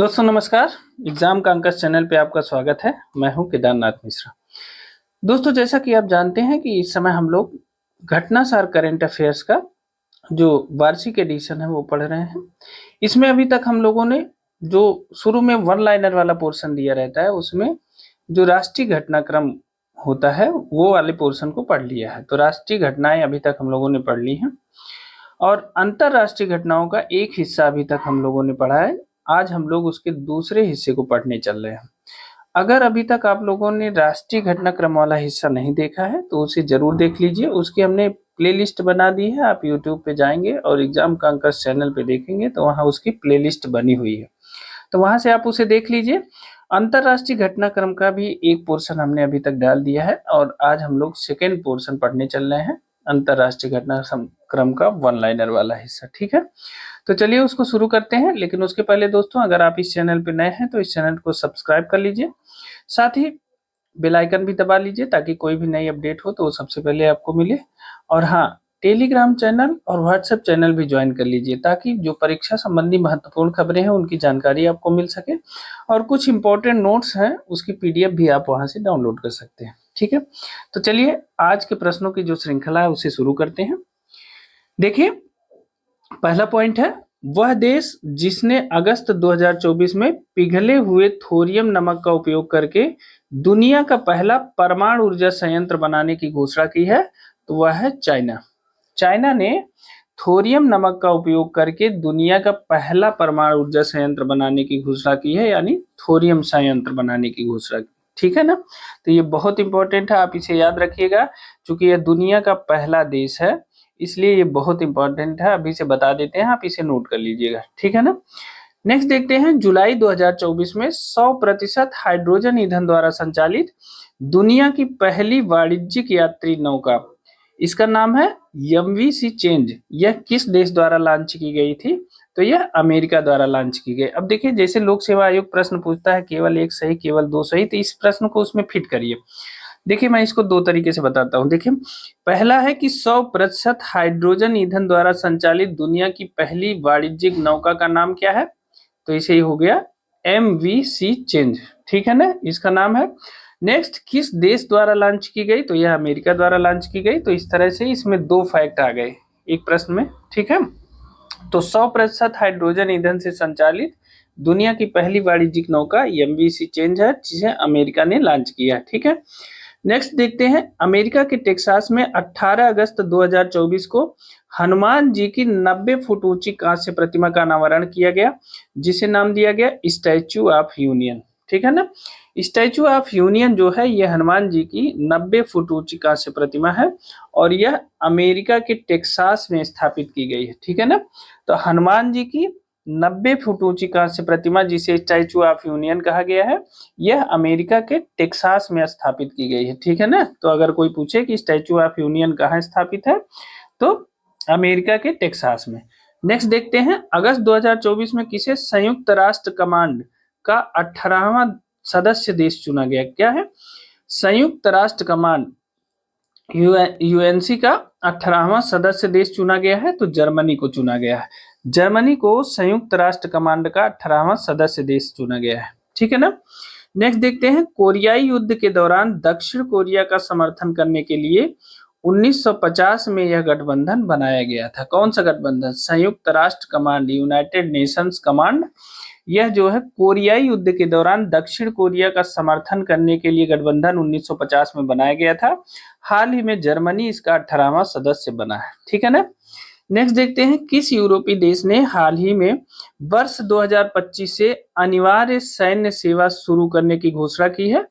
दोस्तों नमस्कार। एग्जाम का अंकस चैनल पे आपका स्वागत है। मैं हूं केदारनाथ मिश्रा। दोस्तों जैसा कि आप जानते हैं कि इस समय हम लोग घटनासार करंट अफेयर्स का जो वार्षिक एडिशन है वो पढ़ रहे हैं। इसमें अभी तक हम लोगों ने जो शुरू में वन लाइनर वाला पोर्शन दिया रहता है उसमें जो राष्ट्रीय घटनाक्रम होता है वो वाले पोर्शन को पढ़ लिया है। तो राष्ट्रीय घटनाएं अभी तक हम लोगों ने पढ़ ली हैं और अंतरराष्ट्रीय घटनाओं का एक हिस्सा अभी तक हम लोगों ने पढ़ा है। आज हम लोग उसके दूसरे हिस्से को पढ़ने चल रहे हैं। अगर अभी तक आप लोगों ने राष्ट्रीय घटनाक्रम वाला हिस्सा नहीं देखा है तो उसे जरूर देख लीजिए। उसकी हमने प्लेलिस्ट बना दी है। आप यूट्यूब पे जाएंगे और एग्जाम का अंकस चैनल पे देखेंगे तो वहाँ उसकी प्लेलिस्ट बनी हुई है, तो वहां से आप उसे देख लीजिए। अंतरराष्ट्रीय घटनाक्रम का भी एक पोर्शन हमने अभी तक डाल दिया है और आज हम लोग सेकेंड पोर्शन पढ़ने चल रहे हैं, अंतरराष्ट्रीय घटनाक्रम का वन लाइनर वाला हिस्सा। ठीक है, तो चलिए उसको शुरू करते हैं। लेकिन उसके पहले दोस्तों अगर आप इस चैनल पे नए हैं तो इस चैनल को सब्सक्राइब कर लीजिए, साथ ही बेल आइकन भी दबा लीजिए ताकि कोई भी नई अपडेट हो तो वो सबसे पहले आपको मिले। और हाँ, टेलीग्राम चैनल और व्हाट्सएप चैनल भी ज्वाइन कर लीजिए ताकि जो परीक्षा संबंधी महत्वपूर्ण खबरें हैं उनकी जानकारी आपको मिल सके और कुछ इंपॉर्टेंट नोट्स हैं उसकी पीडीएफ भी आप वहां से डाउनलोड कर सकते हैं। ठीक है, तो चलिए आज के प्रश्नों की जो श्रृंखला है उसे शुरू करते हैं। देखिए, पहला पॉइंट है, वह देश जिसने अगस्त 2024 में पिघले हुए थोरियम नमक का उपयोग करके दुनिया का पहला परमाणु ऊर्जा संयंत्र बनाने की घोषणा की है तो वह है चाइना। चाइना ने थोरियम नमक का उपयोग करके दुनिया का पहला परमाणु ऊर्जा संयंत्र बनाने की घोषणा की है, यानी थोरियम संयंत्र बनाने की घोषणा की। ठीक है ना, तो ये बहुत इंपॉर्टेंट है, आप इसे याद रखिएगा क्योंकि यह दुनिया का पहला देश है, इसलिए ये बहुत इंपॉर्टेंट है। अभी से बता देते हैं, आप इसे नोट कर लीजिएगा। ठीक है ना, नेक्स्ट देखते हैं, जुलाई 2024 में 100% हाइड्रोजन ईंधन द्वारा संचालित दुनिया की पहली वाणिज्यिक यात्री नौका, इसका नाम है एमवीसी चेंज। यह किस देश द्वारा लॉन्च की गई थी? तो यह अमेरिका द्वारा लॉन्च की गई। अब देखिए, जैसे लोक सेवा आयोग प्रश्न पूछता है केवल एक सही केवल दो सही, तो इस प्रश्न को उसमें फिट करिए। देखिए, मैं इसको दो तरीके से बताता हूँ। देखिए, पहला है कि 100% हाइड्रोजन ईंधन द्वारा संचालित दुनिया की पहली वाणिज्यिक नौका का नाम क्या है? तो इसे ही हो गया एमवीसी चेंज। ठीक है ना, इसका नाम है। नेक्स्ट, किस देश द्वारा लॉन्च की गई? तो यह अमेरिका द्वारा लॉन्च की गई। तो इस तरह से इसमें दो फैक्ट आ गए एक प्रश्न में। ठीक है, तो 100% हाइड्रोजन ईंधन से संचालित दुनिया की पहली वाणिज्यिक नौका एमवीसी चेंज है जिसे अमेरिका ने लॉन्च किया। ठीक है, नेक्स्ट देखते हैं, अमेरिका के टेक्सास में 18 अगस्त 2024 को हनुमान जी की 90 फुट ऊंची कांस्य प्रतिमा का अनावरण किया गया जिसे नाम दिया गया स्टैच्यू ऑफ यूनियन। ठीक है ना, स्टैच्यू ऑफ यूनियन जो है यह हनुमान जी की 90 फुट ऊंची कांस्य प्रतिमा है और यह अमेरिका के टेक्सास में स्थापित की गई है। ठीक है ना, तो हनुमान जी की 90 फुट ऊंची कांस्य प्रतिमा जिसे स्टैच्यू ऑफ यूनियन कहा गया है, यह अमेरिका के टेक्सास में स्थापित की गई है। ठीक है ना, तो अगर कोई पूछे कि स्टैच्यू ऑफ यूनियन कहाँ स्थापित है तो अमेरिका के टेक्सास में। नेक्स्ट देखते हैं, अगस्त 2024 में किसे संयुक्त राष्ट्र कमांड का 18वां सदस्य देश चुना गया? क्या है? संयुक्त राष्ट्र कमांड यूएनसी का 18वां सदस्य देश चुना गया है तो जर्मनी को चुना गया है। जर्मनी को संयुक्त राष्ट्र कमांड का 18वां सदस्य देश चुना गया है। ठीक है ना, नेक्स्ट देखते हैं, कोरियाई युद्ध के दौरान दक्षिण कोरिया का समर्थन करने के लिए 1950 में यह गठबंधन बनाया गया था। कौन सा गठबंधन? संयुक्त राष्ट्र कमांड, यूनाइटेड नेशंस कमांड। यह जो है कोरियाई युद्ध के दौरान दक्षिण कोरिया का समर्थन करने के लिए गठबंधन 1950 में बनाया गया था। हाल ही में जर्मनी इसका 18वां सदस्य बना है। ठीक है ना, नेक्स्ट देखते हैं, किस यूरोपीय देश ने हाल ही में वर्ष 2025 से अनिवार्य सैन्य सेवा शुरू करने की घोषणा की है?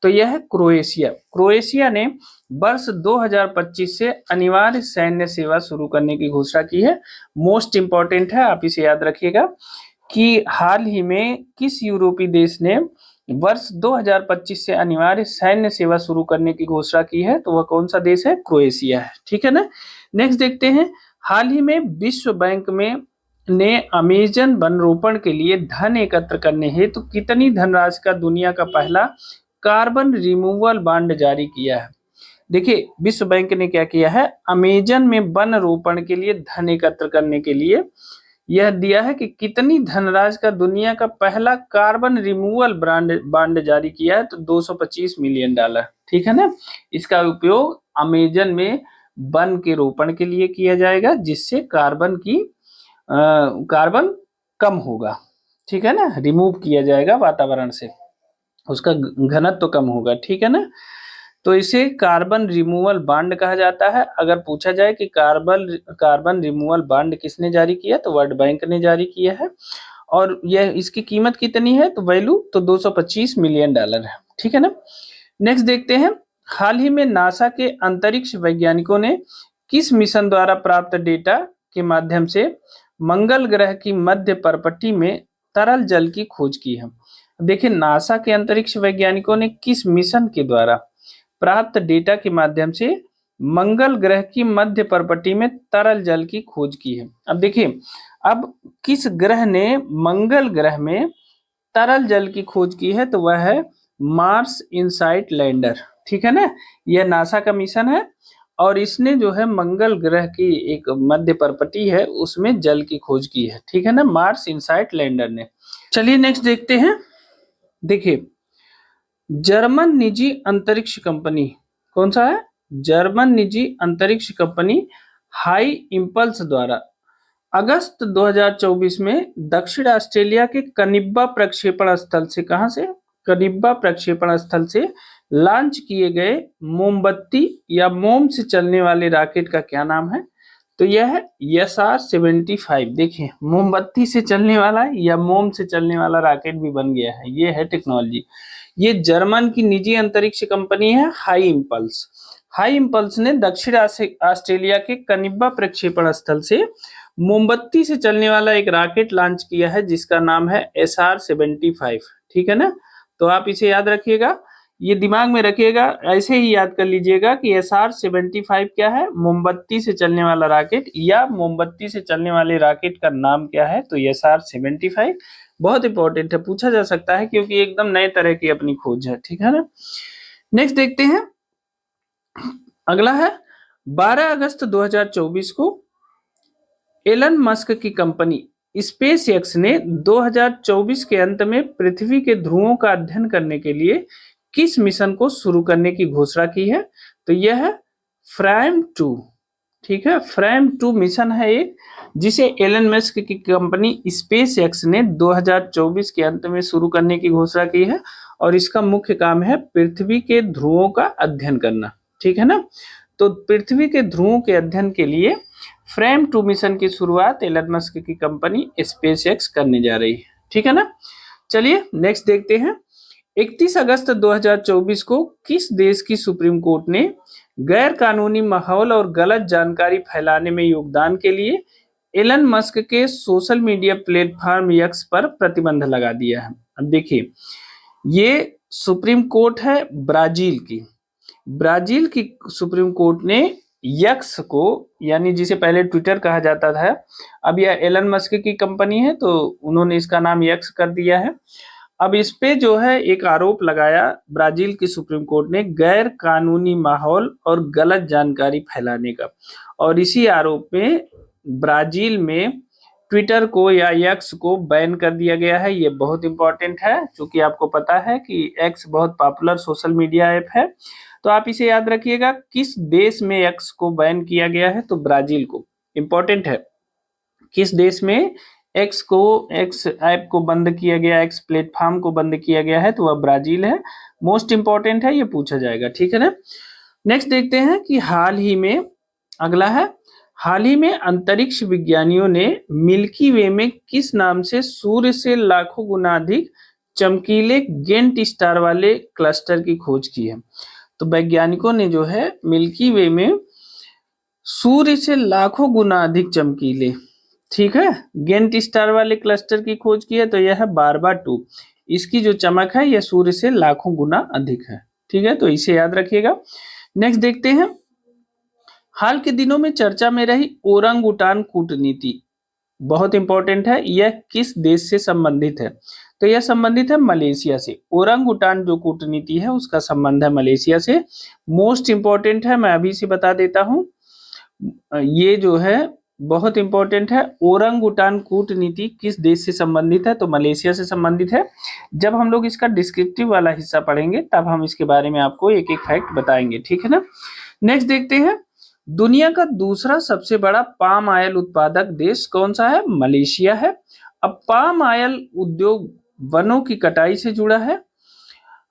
तो यह है क्रोएशिया। क्रोएशिया ने वर्ष 2025 से अनिवार्य सैन्य सेवा शुरू करने की घोषणा की है। मोस्ट इंपॉर्टेंट है, आप इसे याद रखिएगा कि हाल ही में किस यूरोपीय देश ने वर्ष 2025 से अनिवार्य सैन्य सेवा शुरू करने की घोषणा की है? तो वह कौन सा देश है? क्रोएशिया है। ठीक है ना, नेक्स्ट देखते हैं, हाल ही में विश्व बैंक में ने अमेजन वनरोपण के लिए धन एकत्र करने हेतु कितनी धनराशि का दुनिया का पहला कार्बन रिमूवल बॉन्ड जारी किया है? देखिए, विश्व बैंक ने क्या किया है, अमेजन में वन रोपण के लिए धन एकत्र करने के लिए यह दिया है कि कितनी धनराशि का दुनिया का पहला कार्बन रिमूवल बांड जारी किया है, तो $225 मिलियन। ठीक है ना। इसका उपयोग अमेजन में वन के रोपण के लिए किया जाएगा, जिससे कार्बन कम होगा। ठीक है ना, रिमूव किया जाएगा वातावरण से, उसका घनत्व तो कम होगा। ठीक है ना, तो इसे कार्बन रिमूवल बांड कहा जाता है। अगर पूछा जाए कि कार्बन रिमूवल बांड किसने जारी किया, तो वर्ल्ड बैंक ने जारी किया है। और यह इसकी कीमत कितनी है, तो वैल्यू तो $225 मिलियन है। ठीक है ना। नेक्स्ट देखते हैं, हाल ही में नासा के अंतरिक्ष वैज्ञानिकों ने किस मिशन द्वारा प्राप्त डेटा के माध्यम से मंगल ग्रह की मध्य परपट्टी में तरल जल की खोज की है। देखिए, नासा के अंतरिक्ष वैज्ञानिकों ने किस मिशन के द्वारा प्राप्त डेटा के माध्यम से मंगल ग्रह की मध्य परपट्टी में तरल जल की खोज की है। अब देखिए, अब किस ग्रह ने मंगल ग्रह में तरल जल की खोज की है, तो वह है मार्स इनसाइट लैंडर। ठीक है ना, यह नासा का मिशन है और इसने जो है मंगल ग्रह की एक मध्य परपट्टी है उसमें जल की खोज की है। ठीक है ना, मार्स इनसाइट लैंडर ने। चलिए नेक्स्ट देखते हैं। देखिए, जर्मन निजी अंतरिक्ष कंपनी, कौन सा है, जर्मन निजी अंतरिक्ष कंपनी हाई इंपल्स द्वारा अगस्त 2024 में दक्षिण ऑस्ट्रेलिया के कनिब्बा प्रक्षेपण स्थल से, कहां से, कनिब्बा प्रक्षेपण स्थल से लॉन्च किए गए मोमबत्ती या मोम से चलने वाले रॉकेट का क्या नाम है, तो यह है SR-75। देखिए, मोमबत्ती से चलने वाला या मोम से चलने वाला रॉकेट भी बन गया है, ये है टेक्नोलॉजी। ये जर्मन की निजी अंतरिक्ष कंपनी है हाई इंपल्स। हाई इंपल्स ने दक्षिण ऑस्ट्रेलिया के कनिब्बा प्रक्षेपण स्थल से मोमबत्ती से चलने वाला एक रॉकेट लॉन्च किया है जिसका नाम है SR-75। ठीक है ना, तो आप इसे याद रखिएगा, ये दिमाग में रखिएगा, ऐसे ही याद कर लीजिएगा कि SR-75 क्या है, मोमबत्ती से चलने वाला रॉकेट, या मोमबत्ती से चलने वाले रॉकेट का नाम क्या है, तो SR-75। बहुत इंपॉर्टेंट है, पूछा जा सकता है क्योंकि एकदम नए तरह की अपनी खोज है। ठीक है ना। नेक्स्ट देखते हैं, अगला है 12 अगस्त 2024 को एलन मस्क की कंपनी स्पेस एक्स ने 2024 के अंत में पृथ्वी के ध्रुवों का अध्ययन करने के लिए किस मिशन को शुरू करने की घोषणा की है, तो यह है फ्रैम 2। ठीक है, फ्रैम 2 मिशन है एक, जिसे एलन मस्क की कंपनी स्पेस एक्स ने 2024 के अंत में शुरू करने की घोषणा की है और इसका मुख्य काम है पृथ्वी के ध्रुवों का अध्ययन करना। ठीक है ना, तो पृथ्वी के ध्रुवों के अध्ययन के लिए फ्रैम 2 मिशन की शुरुआत एलन मस्क की कंपनी स्पेस एक्स करने जा रही है। ठीक है ना। चलिए नेक्स्ट देखते हैं, 31 अगस्त 2024 को किस देश की सुप्रीम कोर्ट ने गैर कानूनी माहौल और गलत जानकारी फैलाने में योगदान के लिए एलन मस्क के सोशल मीडिया प्लेटफॉर्म एक्स पर प्रतिबंध लगा दिया है। अब देखिए, ये सुप्रीम कोर्ट है ब्राजील की। ब्राजील की सुप्रीम कोर्ट ने यक्स को, यानी जिसे पहले ट्विटर कहा जाता था, अब यह एलन मस्क की कंपनी है तो उन्होंने इसका नाम यक्स कर दिया है। अब इस पे जो है एक आरोप लगाया ब्राजील की सुप्रीम कोर्ट ने गैर कानूनी माहौल और गलत जानकारी फैलाने का, और इसी आरोप में ब्राजील में ट्विटर को या एक्स को बैन कर दिया गया है। ये बहुत इंपॉर्टेंट है क्योंकि आपको पता है कि एक्स बहुत पॉपुलर सोशल मीडिया ऐप है, तो आप इसे याद रखिएगा, किस देश में एक्स को बैन किया गया है, तो ब्राजील को। इंपॉर्टेंट है, किस देश में एक्स ऐप को बंद किया गया, एक्स प्लेटफॉर्म को बंद किया गया है, तो वह ब्राजील है। मोस्ट इंपॉर्टेंट है, ये पूछा जाएगा। ठीक है ना। नेक्स्ट देखते हैं कि हाल ही में, अगला है, हाल ही में अंतरिक्ष विज्ञानियों ने मिल्की वे में किस नाम से सूर्य से लाखों गुना अधिक चमकीले गेंट स्टार वाले क्लस्टर की खोज की है। तो वैज्ञानिकों ने जो है मिल्की वे में सूर्य से लाखों गुना अधिक चमकीले, ठीक है, गेंट स्टार वाले क्लस्टर की खोज की है, तो यह है बारबा 2। इसकी जो चमक है यह सूर्य से लाखों गुना अधिक है। ठीक है, तो इसे याद रखिएगा। नेक्स्ट देखते हैं, हाल के दिनों में चर्चा में रही ओरंगुटान कूटनीति, बहुत इंपॉर्टेंट है, यह किस देश से संबंधित है, तो यह संबंधित है मलेशिया से। ओरंगुटान जो कूटनीति है उसका संबंध है मलेशिया से। मोस्ट इंपॉर्टेंट है, मैं अभी से बता देता हूं, ये जो है बहुत इंपॉर्टेंट है। ओरंगुटान कूटनीति किस देश से संबंधित है? तो मलेशिया से संबंधित है। जब हम लोग इसका डिस्क्रिप्टिव वाला हिस्सा पढ़ेंगे तब हम इसके बारे में आपको एक एक फैक्ट बताएंगे, ठीक है ना। नेक्स्ट देखते हैं, दुनिया का दूसरा सबसे बड़ा पाम ऑयल उत्पादक देश कौन सा है? मलेशिया है। अब पाम ऑयल उद्योग वनों की कटाई से जुड़ा है,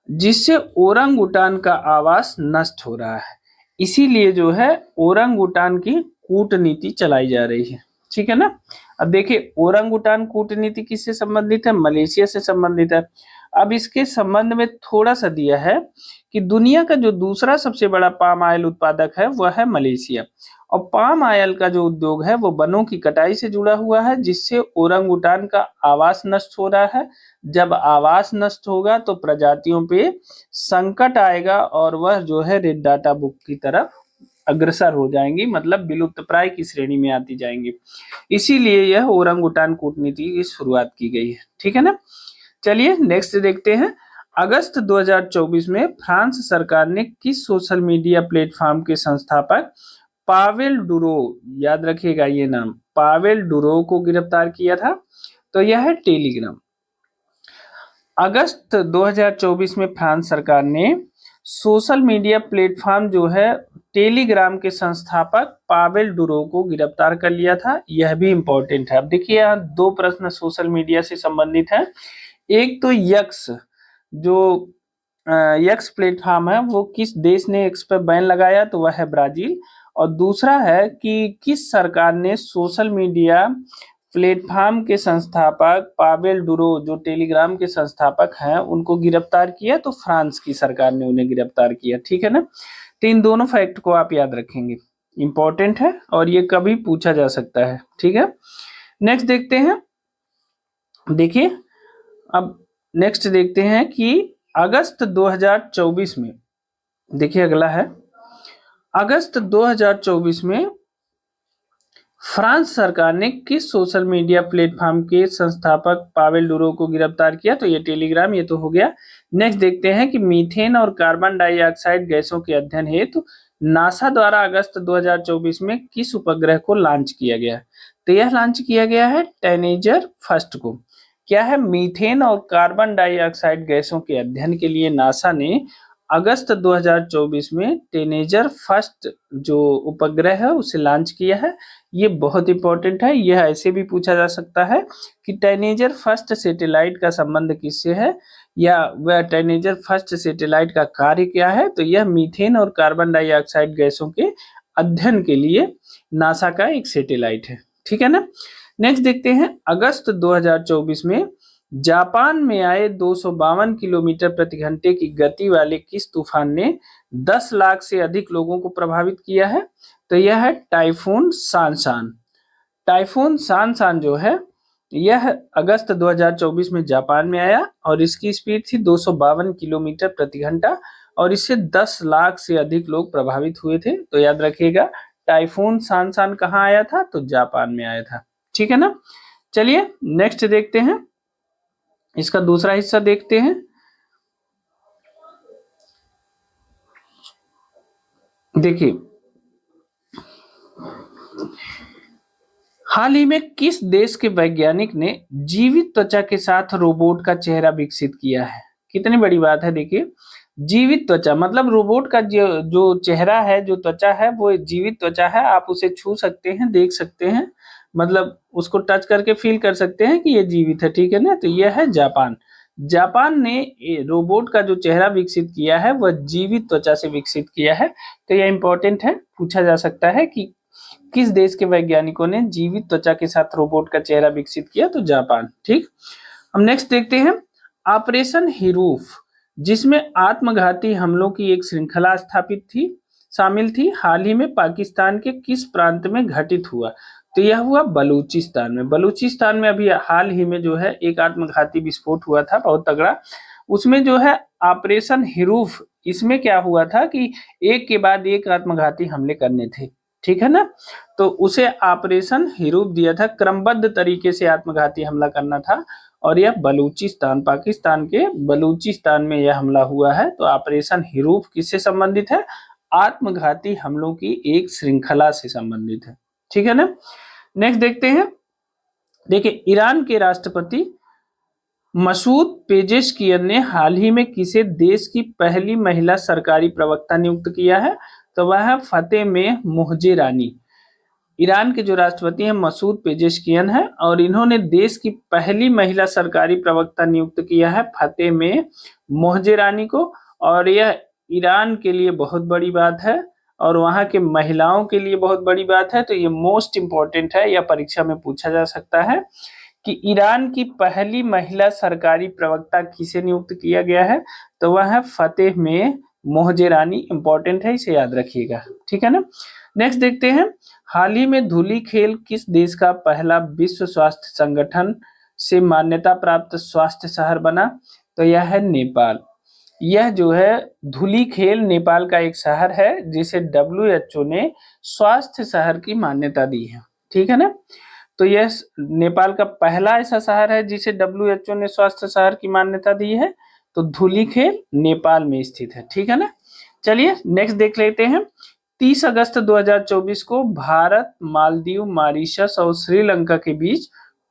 जिससे ओरंगुटान का आवास नष्ट हो रहा है। इसीलिए जो है ओरंगुटान की कूटनीति चलाई जा रही है, ठीक है ना। अब देखिए ओरंगुटान कूटनीति किससे संबंधित है? मलेशिया से संबंधित है। अब इसके संबंध में थोड़ा सा दिया है कि दुनिया का जो दूसरा सबसे बड़ा पाम ऑयल उत्पादक है वह है मलेशिया, और पाम ऑयल का जो उद्योग है वो वनों की कटाई से जुड़ा हुआ है, जिससे ओरंगुटान का आवास नष्ट हो रहा है। जब आवास नष्ट होगा तो प्रजातियों पे संकट आएगा और वह जो है रेड डाटा बुक की तरफ अग्रसर हो जाएंगी, मतलब विलुप्त प्राय की श्रेणी में आती जाएंगी। इसीलिए यह ओरंगुटान कूटनीति की शुरुआत की गई है, ठीक है ना। चलिए नेक्स्ट देखते हैं, अगस्त 2024 में फ्रांस सरकार ने किस सोशल मीडिया प्लेटफॉर्म के संस्थापक पावेल डुरो, याद रखिएगा ये नाम, पावेल डुरो को गिरफ्तार किया था? तो यह है टेलीग्राम। अगस्त 2024 में फ्रांस सरकार ने सोशल मीडिया प्लेटफॉर्म जो है टेलीग्राम के संस्थापक पावेल डुरो को गिरफ्तार कर लिया था। यह भी इंपॉर्टेंट है। अब देखिए यहाँ दो प्रश्न सोशल मीडिया से संबंधित है। एक तो यक्स, जो यक्स प्लेटफॉर्म है वो किस देश ने एक्स पर बैन लगाया? तो वह है ब्राजील। और दूसरा है कि किस सरकार ने सोशल मीडिया प्लेटफॉर्म के संस्थापक पावेल डुरो, जो टेलीग्राम के संस्थापक हैं, उनको गिरफ्तार किया? तो फ्रांस की सरकार ने उन्हें गिरफ्तार किया, ठीक है ना। तो इन दोनों फैक्ट को आप याद रखेंगे, इंपॉर्टेंट है और ये कभी पूछा जा सकता है, ठीक है। नेक्स्ट देखते हैं, देखिए अब नेक्स्ट देखते हैं कि अगस्त 2024 में, देखिए अगला है, अगस्त 2024 में फ्रांस सरकार ने किस सोशल मीडिया प्लेटफॉर्म के संस्थापक पावेल डुरो को गिरफ्तार किया? तो ये टेलीग्राम, ये तो हो गया। नेक्स्ट देखते हैं कि मीथेन और कार्बन डाइऑक्साइड गैसों के अध्ययन हेतु नासा द्वारा अगस्त 2024 में किस उपग्रह को लॉन्च किया गया? तो यह लॉन्च किया गया है टेनेजर फर्स्ट को। क्या है? मीथेन और कार्बन डाइऑक्साइड गैसों के अध्ययन के लिए नासा ने अगस्त 2024 में टेनेजर फर्स्ट जो उपग्रह है उसे लॉन्च किया है। ये बहुत इंपॉर्टेंट है। यह ऐसे भी पूछा जा सकता है कि टेनेजर फर्स्ट सैटेलाइट का संबंध किससे है, या वह टेनेजर फर्स्ट सैटेलाइट का कार्य क्या है? तो यह मीथेन और कार्बन डाइऑक्साइड गैसों के अध्ययन के लिए नासा का एक सैटेलाइट है, ठीक है ना। नेक्स्ट देखते हैं, अगस्त 2024 में जापान में आए 252 किलोमीटर प्रति घंटे की गति वाले किस तूफान ने 10 लाख से अधिक लोगों को प्रभावित किया है? तो यह है टाइफून सानशान। टाइफून सानशान जो है यह अगस्त 2024 में जापान में आया और इसकी स्पीड थी 252 किलोमीटर प्रति घंटा और इससे 10 लाख से अधिक लोग प्रभावित हुए थे। तो याद रखिएगा टाइफून सानशान कहाँ आया था? तो जापान में आया था, ठीक है ना। चलिए नेक्स्ट देखते हैं, इसका दूसरा हिस्सा देखते हैं। देखिए हाल ही में किस देश के वैज्ञानिक ने जीवित त्वचा के साथ रोबोट का चेहरा विकसित किया है? कितनी बड़ी बात है। देखिए जीवित त्वचा मतलब रोबोट का जो चेहरा है, जो त्वचा है वो जीवित त्वचा है। आप उसे छू सकते हैं, देख सकते हैं, मतलब उसको टच करके फील कर सकते हैं कि ये जीवित है, ठीक है ना। तो यह है जापान। जापान ने रोबोट का जो चेहरा विकसित किया है वह जीवित त्वचा से विकसित किया है। तो यह इंपॉर्टेंट है, पूछा जा सकता है कि किस देश के वैज्ञानिकों ने जीवित त्वचा के साथ रोबोट का चेहरा विकसित किया? तो जापान, ठीक। हम नेक्स्ट देखते हैं, ऑपरेशन हिरूफ, जिसमें आत्मघाती हमलों की एक श्रृंखला स्थापित थी शामिल थी, हाल ही में पाकिस्तान के किस प्रांत में घटित हुआ? तो यह हुआ बलूचिस्तान में। बलूचिस्तान में अभी हाल ही में जो है एक आत्मघाती विस्फोट हुआ था बहुत तगड़ा। उसमें जो है ऑपरेशन हिरूफ, इसमें क्या हुआ था कि एक के बाद एक आत्मघाती हमले करने थे, ठीक है ना। तो उसे ऑपरेशन हिरूफ दिया था, क्रमबद्ध तरीके से आत्मघाती हमला करना था और यह बलूचिस्तान, पाकिस्तान के बलूचिस्तान में यह हमला हुआ है। तो ऑपरेशन हिरूफ किससे संबंधित है? आत्मघाती हमलों की एक श्रृंखला से संबंधित है, ठीक है ना। नेक्स्ट देखते हैं, देखिए ईरान के राष्ट्रपति मसूद पेजेशकियन ने हाल ही में किसे देश की पहली महिला सरकारी प्रवक्ता नियुक्त किया है? तो वह है फतेह मोहजेरानी। ईरान के जो राष्ट्रपति हैं मसूद पेजेशकियन है और इन्होंने देश की पहली महिला सरकारी प्रवक्ता नियुक्त किया है फतेह मोहजेरानी को, और यह ईरान के लिए बहुत बड़ी बात है और वहां के महिलाओं के लिए बहुत बड़ी बात है। तो ये मोस्ट इंपॉर्टेंट है, यह परीक्षा में पूछा जा सकता है कि ईरान की पहली महिला सरकारी प्रवक्ता किसे नियुक्त किया गया है? तो वह है फतेह मोहजेरानी। इंपॉर्टेंट है, इसे याद रखिएगा, ठीक है ना। नेक्स्ट देखते हैं, हाल ही में धुलीखेल किस देश का पहला विश्व स्वास्थ्य संगठन से मान्यता प्राप्त स्वास्थ्य शहर बना? तो यह है नेपाल। यह जो है धुलीखेल नेपाल का एक शहर है जिसे WHO ने स्वास्थ्य शहर की मान्यता दी है, ठीक है ना। तो यह नेपाल का पहला ऐसा शहर है जिसे WHO ने स्वास्थ्य शहर की मान्यता दी है। तो धुलीखेल नेपाल में स्थित है, ठीक है ना। चलिए नेक्स्ट देख लेते हैं, 30 अगस्त 2024 को भारत, मालदीव, मॉरिशस और श्रीलंका के बीच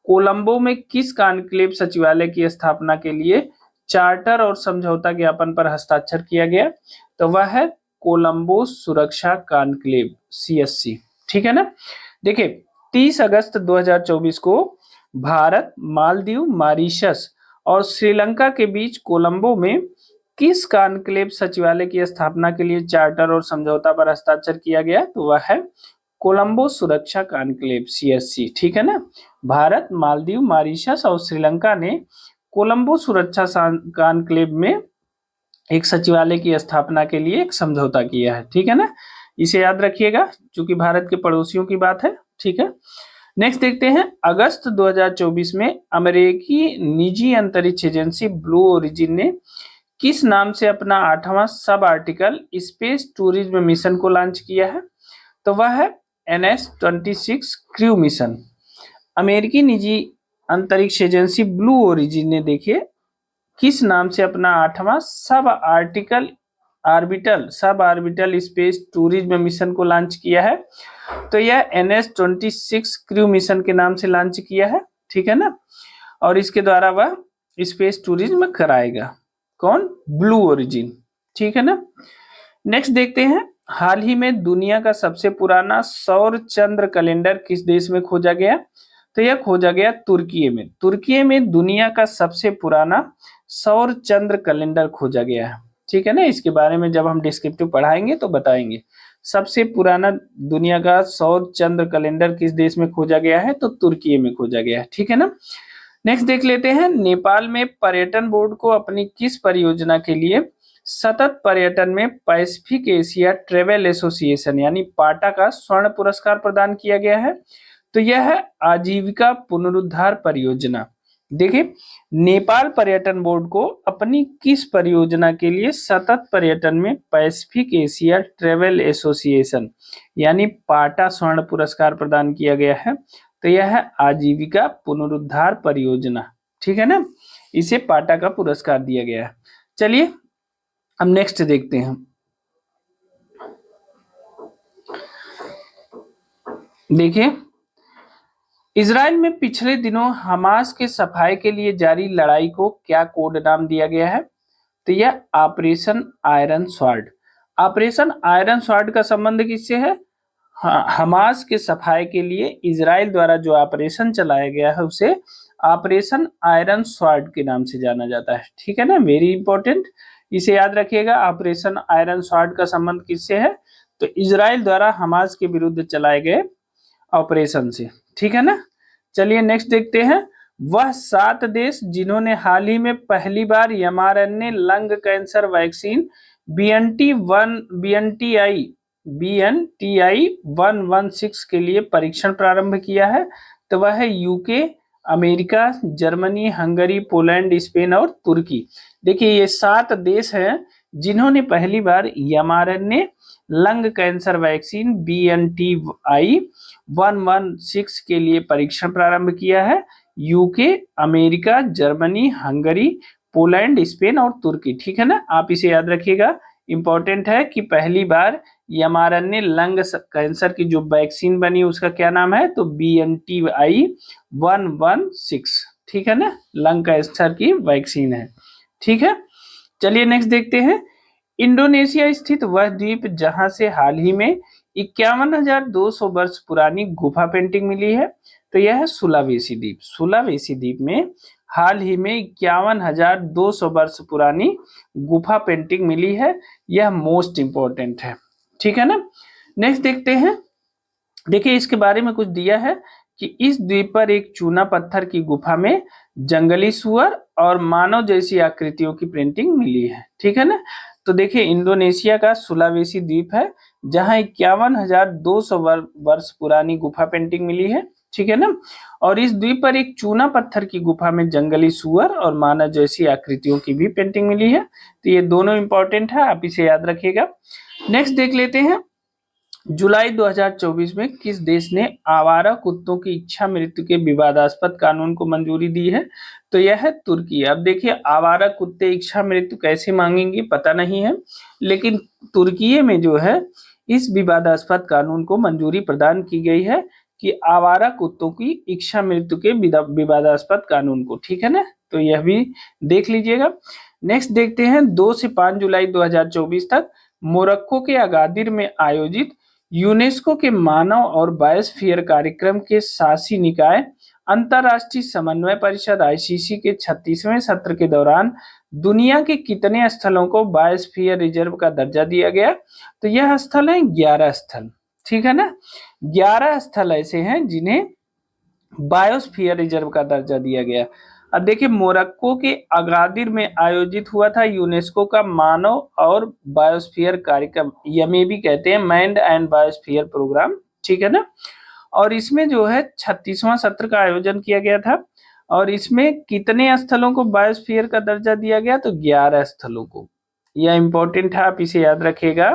कोलंबो में किस कॉन्क्लेव सचिवालय की स्थापना के लिए चार्टर और समझौता ज्ञापन पर हस्ताक्षर किया गया? तो वह है कोलंबो सुरक्षा कॉन्क्लेव, CSC, ठीक है ना। देखिए 30 अगस्त 2024 को भारत, मालदीव, मॉरिशस और श्रीलंका के बीच कोलंबो में किस कॉन्क्लेव सचिवालय की स्थापना के लिए चार्टर और समझौता पर हस्ताक्षर किया गया? तो वह है कोलंबो सुरक्षा कॉन्क्लेव, CSC, ठीक है ना। भारत, मालदीव, मॉरिशस और श्रीलंका ने कोलंबो सुरक्षा कॉन्क्लेव में एक सचिवालय की स्थापना के लिए एक समझौता किया है, ठीक है ना। इसे याद रखिएगा क्योंकि भारत के पड़ोसियों की बात है, ठीक है। नेक्स्ट देखते हैं, अगस्त 2024 में अमेरिकी निजी अंतरिक्ष एजेंसी ब्लू ओरिजिन ने किस नाम से अपना 8वां sub article space tourism mission को लॉन्च किया है? तो वह है NS-26 क्रू मिशन। अमेरिकी निजी अंतरिक्ष एजेंसी ब्लू ओरिजिन ने देखिए किस नाम से अपना 8वां सब ऑर्बिटल स्पेस टूरिज्म मिशन को लॉन्च किया है? तो यह NS-26 क्रू मिशन के नाम से लॉन्च किया है, ठीक है ना। और इसके द्वारा वह स्पेस टूरिज्म कराएगा, कौन? ब्लू ओरिजिन, ठीक है ना। नेक्स्ट देखते हैं, हाल ही में दुनिया का सबसे पुराना सौर चंद्र कैलेंडर किस देश में खोजा गया? तो यह खोजा गया तुर्की में। तुर्की में दुनिया का सबसे पुराना सौर चंद्र कैलेंडर खोजा गया है, ठीक है ना। इसके बारे में जब हम डिस्क्रिप्टिव पढ़ाएंगे तो बताएंगे। सबसे पुराना दुनिया का सौर चंद्र कैलेंडर किस देश में खोजा गया है? तो तुर्की में खोजा गया है, ठीक है ना। नेक्स्ट देख लेते हैं, नेपाल में पर्यटन बोर्ड को अपनी किस परियोजना के लिए सतत पर्यटन में पैसिफिक एशिया ट्रेवल एसोसिएशन यानी पाटा का स्वर्ण पुरस्कार प्रदान किया गया है? तो यह है आजीविका पुनरुद्धार परियोजना। देखिए नेपाल पर्यटन बोर्ड को अपनी किस परियोजना के लिए सतत पर्यटन में पैसिफिक एशिया ट्रेवल एसोसिएशन यानी पाटा स्वर्ण पुरस्कार प्रदान किया गया है? तो यह है आजीविका पुनरुद्धार परियोजना, ठीक है ना। इसे पाटा का पुरस्कार दिया गया है। चलिए अब नेक्स्ट देखते हैं, देखिए इजराइल में पिछले दिनों हमास के सफाई के लिए जारी लड़ाई को क्या कोड नाम दिया गया है? तो यह operation iron sword. Operation iron sword का संबंध किससे है? हमास के सफाई के लिए इजराइल द्वारा जो ऑपरेशन चलाया गया है उसे ऑपरेशन आयरन स्वॉर्ड के नाम से जाना जाता है, ठीक है ना। वेरी इंपॉर्टेंट, इसे याद रखिएगा। ऑपरेशन आयरन स्वॉर्ड का संबंध किससे है? तो इजराइल द्वारा हमास के विरुद्ध चलाए गए ऑपरेशन से, ठीक है ना। चलिए नेक्स्ट देखते हैं, वह 7 देश जिन्होंने हाल ही में पहली बार mRNA lung cancer vaccine BNTI-116 के लिए परीक्षण प्रारंभ किया है? तो वह है UK, America, Germany, Hungary, Poland, Spain और तुर्की। देखिए ये 7 देश हैं जिन्होंने पहली बार mRNA lung cancer vaccine BNTI-116 के लिए परीक्षण प्रारंभ किया है। UK, America, Germany, Hungary, Poland, Spain और तुर्की, ठीक है ना। आप इसे याद रखिएगा, इंपॉर्टेंट है कि पहली बार mRNA लंग कैंसर की जो वैक्सीन बनी उसका क्या नाम है, तो BNTI-116, ठीक है ना, लंग कैंसर की वैक्सीन है। ठीक है, चलिए नेक्स्ट देखते हैं। इंडोनेशिया स्थित वह द्वीप जहां से हाल ही में 51,200 वर्ष पुरानी गुफा पेंटिंग मिली है, तो यह है सुलावेसी द्वीप। सुलावेसी द्वीप में हाल ही में 51,200 वर्ष पुरानी गुफा पेंटिंग मिली है, यह मोस्ट इंपॉर्टेंट है। ठीक है ना, नेक्स्ट देखते हैं। देखिए इसके बारे में कुछ दिया है कि इस द्वीप पर एक चूना पत्थर की गुफा में जंगली सुअर और मानव जैसी आकृतियों की पेंटिंग मिली है। ठीक है ना, तो देखिए इंडोनेशिया का सुलावेसी द्वीप है जहां 51,200 वर्ष पुरानी गुफा पेंटिंग मिली है। ठीक है ना, और इस द्वीप पर एक चूना पत्थर की गुफा में जंगली सुअर और मानव जैसी आकृतियों की भी पेंटिंग मिली है। तो ये दोनों इंपॉर्टेंट है, आप इसे याद रखिएगा। नेक्स्ट देख लेते हैं, जुलाई 2024 में किस देश ने आवारा कुत्तों की इच्छा मृत्यु के विवादास्पद कानून को मंजूरी दी है, तो यह है तुर्की। अब देखिए आवारा कुत्ते इच्छा मृत्यु कैसे मांगेंगे पता नहीं है, लेकिन तुर्की में जो है इस विवादास्पद कानून को मंजूरी प्रदान की गई है कि आवारा कुत्तों की इच्छा मृत्यु के विवादास्पद कानून को। ठीक है ना, तो यह भी देख लीजिएगा। नेक्स्ट देखते हैं, 2 से 5 जुलाई 2024 तक मोरक्को के अगादिर में आयोजित यूनेस्को के मानव और बायोस्फीयर कार्यक्रम के शासी निकाय अंतरराष्ट्रीय समन्वय परिषद ICC के 36वें सत्र के दौरान दुनिया के कितने स्थलों को बायोस्फीयर रिजर्व का दर्जा दिया गया, तो यह स्थल है 11 स्थल। ठीक है ना, 11 स्थल ऐसे हैं जिन्हें बायोस्फीयर रिजर्व का दर्जा दिया गया। अब देखिए मोरक्को के अगादिर में आयोजित हुआ था यूनेस्को का मानव और बायोस्फीयर कार्यक्रम, भी कहते हैं मैन्ड एंड बायोस्फीयर प्रोग्राम। ठीक है ना, और इसमें जो है 36वां सत्र का आयोजन किया गया था और इसमें कितने स्थलों को बायोस्फीयर का दर्जा दिया गया, तो 11 स्थलों को। यह इंपॉर्टेंट है, आप इसे याद रखिएगा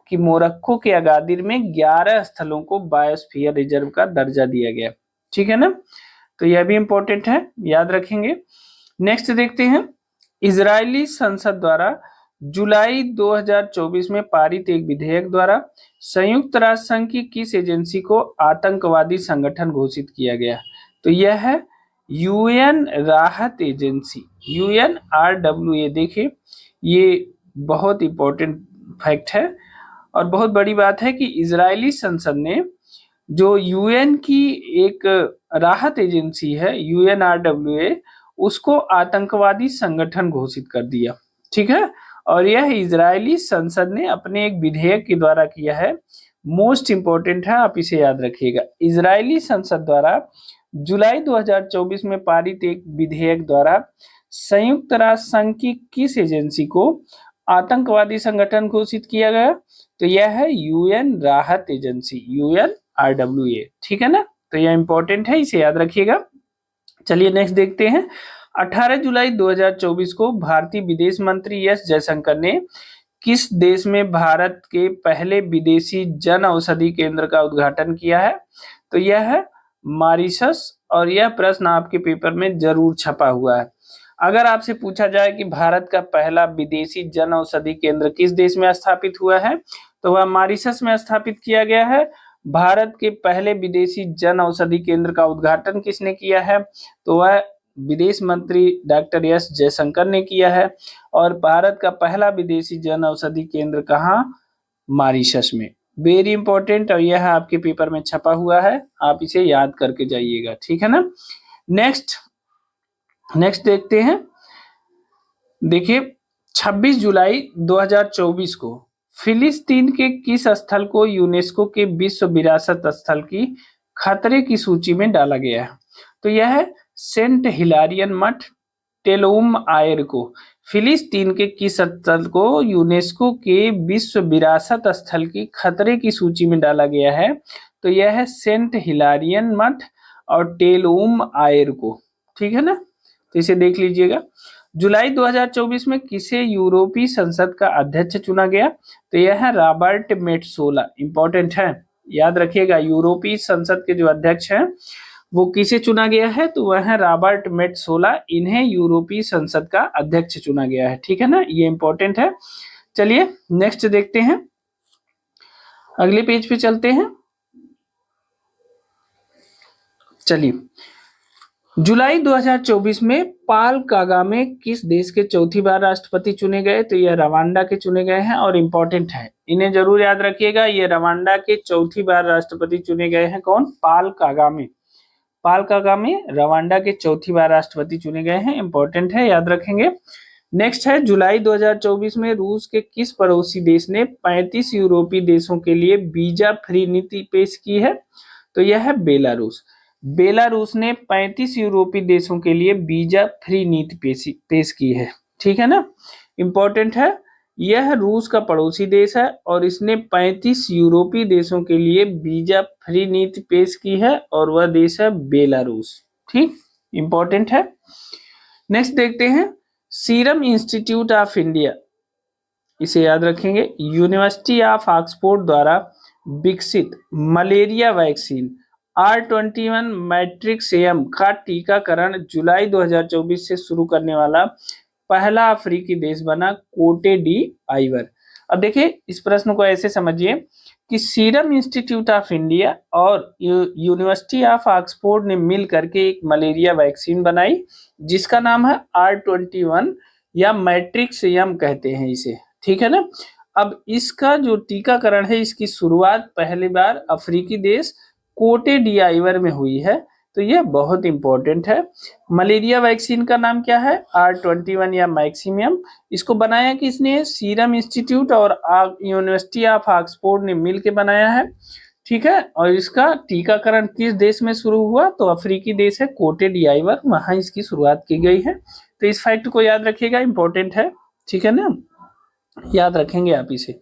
कि मोरक्को के अगादिर में 11 स्थलों को बायोस्फीयर रिजर्व का दर्जा दिया गया। ठीक है ना, तो यह भी इंपॉर्टेंट है, याद रखेंगे। नेक्स्ट देखते हैं, इजरायली संसद द्वारा जुलाई 2024 में पारित एक विधेयक द्वारा संयुक्त राष्ट्र संघ की किस एजेंसी को आतंकवादी संगठन घोषित किया गया, तो यह है UN राहत एजेंसी, UNRWA। देखिए ये बहुत इंपॉर्टेंट फैक्ट है और बहुत बड़ी बात है कि इजरायली संसद ने जो UN की एक राहत एजेंसी है UNRWA, उसको आतंकवादी संगठन घोषित कर दिया। ठीक है, और यह इजरायली संसद ने अपने एक विधेयक के द्वारा किया है। मोस्ट इंपॉर्टेंट है, आप इसे याद रखिएगा। इजरायली संसद द्वारा जुलाई 2024 में पारित एक विधेयक द्वारा संयुक्त राष्ट्र संघ की किस एजेंसी को आतंकवादी संगठन घोषित किया गया, तो यह है UN राहत एजेंसी, UNRWA। ठीक है ना, तो यह इंपॉर्टेंट है, इसे याद रखिएगा। चलिए नेक्स्ट देखते हैं, 18 जुलाई 2024 को भारतीय विदेश मंत्री एस जयशंकर ने किस देश में भारत के पहले विदेशी जन औषधि केंद्र का उद्घाटन किया है, तो यह है मॉरिशस। और यह प्रश्न आपके पेपर में जरूर छपा हुआ है। अगर आपसे पूछा जाए कि भारत का पहला विदेशी जन औषधि केंद्र किस देश में स्थापित हुआ है, तो वह मॉरिशस में स्थापित किया गया है। भारत के पहले विदेशी जन औषधि केंद्र का उद्घाटन किसने किया है, तो वह विदेश मंत्री डॉक्टर एस जयशंकर ने किया है। और भारत का पहला विदेशी जन औषधि केंद्र कहाँ, मॉरिशस में। वेरी इंपॉर्टेंट, और यह आपके पेपर में छपा हुआ है, आप इसे याद करके जाइएगा। ठीक है ना, नेक्स्ट देखते हैं। देखिए 26 जुलाई 2024 को फिलिस्तीन के किस स्थल को यूनेस्को के विश्व विरासत स्थल की खतरे की सूची में डाला गया है, तो यह है सेंट हिलारियन मठ टेलउम आयर को। फिलिस्तीन के किस स्थल को यूनेस्को के विश्व विरासत स्थल की खतरे की सूची में डाला गया है, तो यह है सेंट हिलारियन मठ और टेलउम आयर को। ठीक है ना, तो इसे देख लीजिएगा। जुलाई 2024 में किसे यूरोपीय संसद का अध्यक्ष चुना गया, तो यह है रॉबर्ट मेट्सोला। इंपॉर्टेंट है, याद रखिएगा। यूरोपीय संसद के जो अध्यक्ष हैं वो किसे चुना गया है, तो वह है रॉबर्ट मेट्सोला। इन्हें यूरोपीय संसद का अध्यक्ष चुना गया है। ठीक है ना, ये इंपॉर्टेंट है। चलिए नेक्स्ट देखते हैं, अगले पेज पे चलते हैं। चलिए, जुलाई 2024 में पाल कागामे किस देश के चौथी बार राष्ट्रपति चुने गए? तो यह रवांडा के चुने गए हैं और इम्पोर्टेंट है, इन्हें जरूर याद रखिएगा। ये रवांडा के चौथी बार राष्ट्रपति चुने गए हैं। कौन? पाल कागामे। पाल कागामे रवांडा के चौथी बार राष्ट्रपति चुने गए हैं, इंपॉर्टेंट है, याद रखेंगे। नेक्स्ट है, जुलाई 2024 में रूस के किस पड़ोसी देश ने 35 यूरोपीय देशों के लिए वीजा फ्री नीति पेश की है? तो यह है बेलारूस। बेलारूस ने 35 यूरोपीय देशों के लिए वीजा फ्री नीति पेश की है, ठीक है ना, इंपॉर्टेंट है। यह रूस का पड़ोसी देश है और इसने 35 यूरोपीय देशों के लिए वीजा फ्री नीति पेश की है और वह देश है बेलारूस, ठीक, इंपॉर्टेंट है। नेक्स्ट देखते हैं, सीरम इंस्टीट्यूट ऑफ इंडिया, इसे याद रखेंगे, यूनिवर्सिटी ऑफ ऑक्सफोर्ड द्वारा विकसित malaria vaccine R21 matrix M का टीकाकरण जुलाई 2024 से शुरू करने वाला पहला अफ्रीकी देश बना कोटे डी आइवर। अब देखिए, इस प्रश्न को ऐसे समझिए कि सीरम इंस्टीट्यूट ऑफ इंडिया और यूनिवर्सिटी ऑफ ऑक्सफोर्ड ने मिल करके एक मलेरिया वैक्सीन बनाई जिसका नाम है R21 या मैट्रिक्स एम कहते हैं इसे, ठीक है ना। अब इसका जो टीकाकरण है, इसकी शुरुआत पहली बार अफ्रीकी देश कोटे डी आइवर में हुई है, तो यह बहुत इंपॉर्टेंट है। मलेरिया वैक्सीन का नाम क्या है? R21 या मैक्सिमियम। इसको बनाया किसने? सीरम इंस्टीट्यूट और यूनिवर्सिटी ऑफ ऑक्सफोर्ड ने मिलकर बनाया है, ठीक है। और इसका टीकाकरण किस देश में शुरू हुआ? तो अफ्रीकी देश है कोटे डी आइवर, वहां इसकी शुरुआत की गई है। तो इस फैक्ट को याद रखिएगा, इंपॉर्टेंट है, ठीक है ना, याद रखेंगे आप इसे।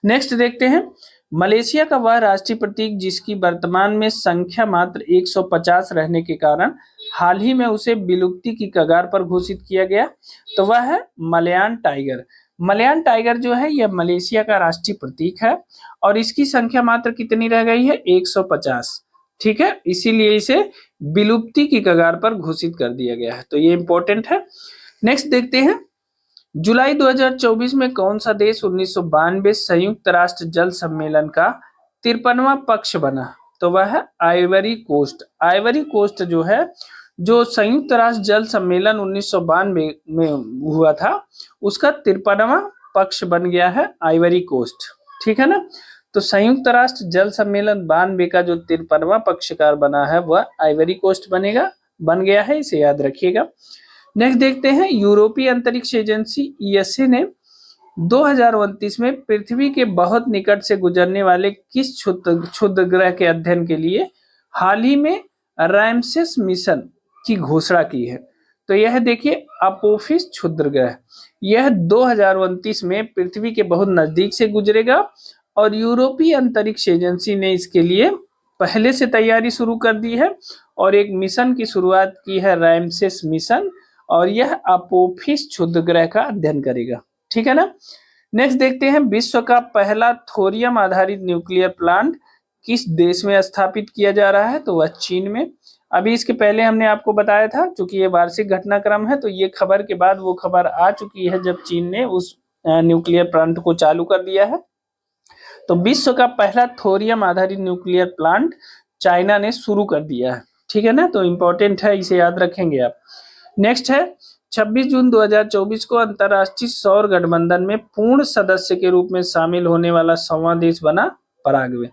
नेक्स्ट देखते हैं, मलेशिया का वह राष्ट्रीय प्रतीक जिसकी वर्तमान में संख्या मात्र 150 रहने के कारण हाल ही में उसे विलुप्ति की कगार पर घोषित किया गया, तो वह है मलयान टाइगर। मलयान टाइगर जो है यह मलेशिया का राष्ट्रीय प्रतीक है और इसकी संख्या मात्र कितनी रह गई है? 150, ठीक है, इसीलिए इसे विलुप्ति की कगार पर घोषित कर दिया गया है, तो ये इंपॉर्टेंट है। नेक्स्ट देखते हैं, जुलाई 2024 में कौन सा देश 1992 संयुक्त राष्ट्र जल सम्मेलन का 53वां पक्ष बना? तो वह है आइवरी कोस्ट। आइवरी कोस्ट जो है, जो संयुक्त राष्ट्र जल सम्मेलन 1992 में हुआ था, उसका 53वां पक्ष बन गया है आइवरी कोस्ट, ठीक है ना। तो संयुक्त राष्ट्र जल सम्मेलन 92 का जो 53वां पक्षकार बना है वह आइवरी कोस्ट बन गया है, इसे याद रखिएगा। नेक्स्ट देखते हैं, यूरोपीय अंतरिक्ष एजेंसी ESA ने 2029 में पृथ्वी के बहुत निकट से गुजरने वाले किस क्षुद्र ग्रह के अध्ययन के लिए हाल ही में रैमसेस मिशन की घोषणा की है? तो यह देखिए अपोफिस क्षुद्र ग्रह, यह 2029 में पृथ्वी के बहुत नजदीक से गुजरेगा और यूरोपीय अंतरिक्ष एजेंसी ने इसके लिए पहले से तैयारी शुरू कर दी है और एक मिशन की शुरुआत की है, रैमसेस मिशन, और यह अपोफिस क्षुद्र ग्रह का अध्ययन करेगा, ठीक है ना। नेक्स्ट देखते हैं, विश्व का पहला थोरियम आधारित न्यूक्लियर प्लांट किस देश में स्थापित किया जा रहा है? तो वह चीन में। अभी इसके पहले हमने आपको बताया था, क्योंकि ये वार्षिक घटनाक्रम है, तो ये खबर के बाद वो खबर आ चुकी है जब चीन ने उस न्यूक्लियर प्लांट को चालू कर दिया है। तो विश्व का पहला थोरियम आधारित न्यूक्लियर प्लांट चाइना ने शुरू कर दिया है, ठीक है ना, तो इंपॉर्टेंट है, इसे याद रखेंगे आप। नेक्स्ट है, 26 जून 2024 को अंतरराष्ट्रीय सौर गठबंधन में पूर्ण सदस्य के रूप में शामिल होने वाला 100वां देश बना पराग्वे।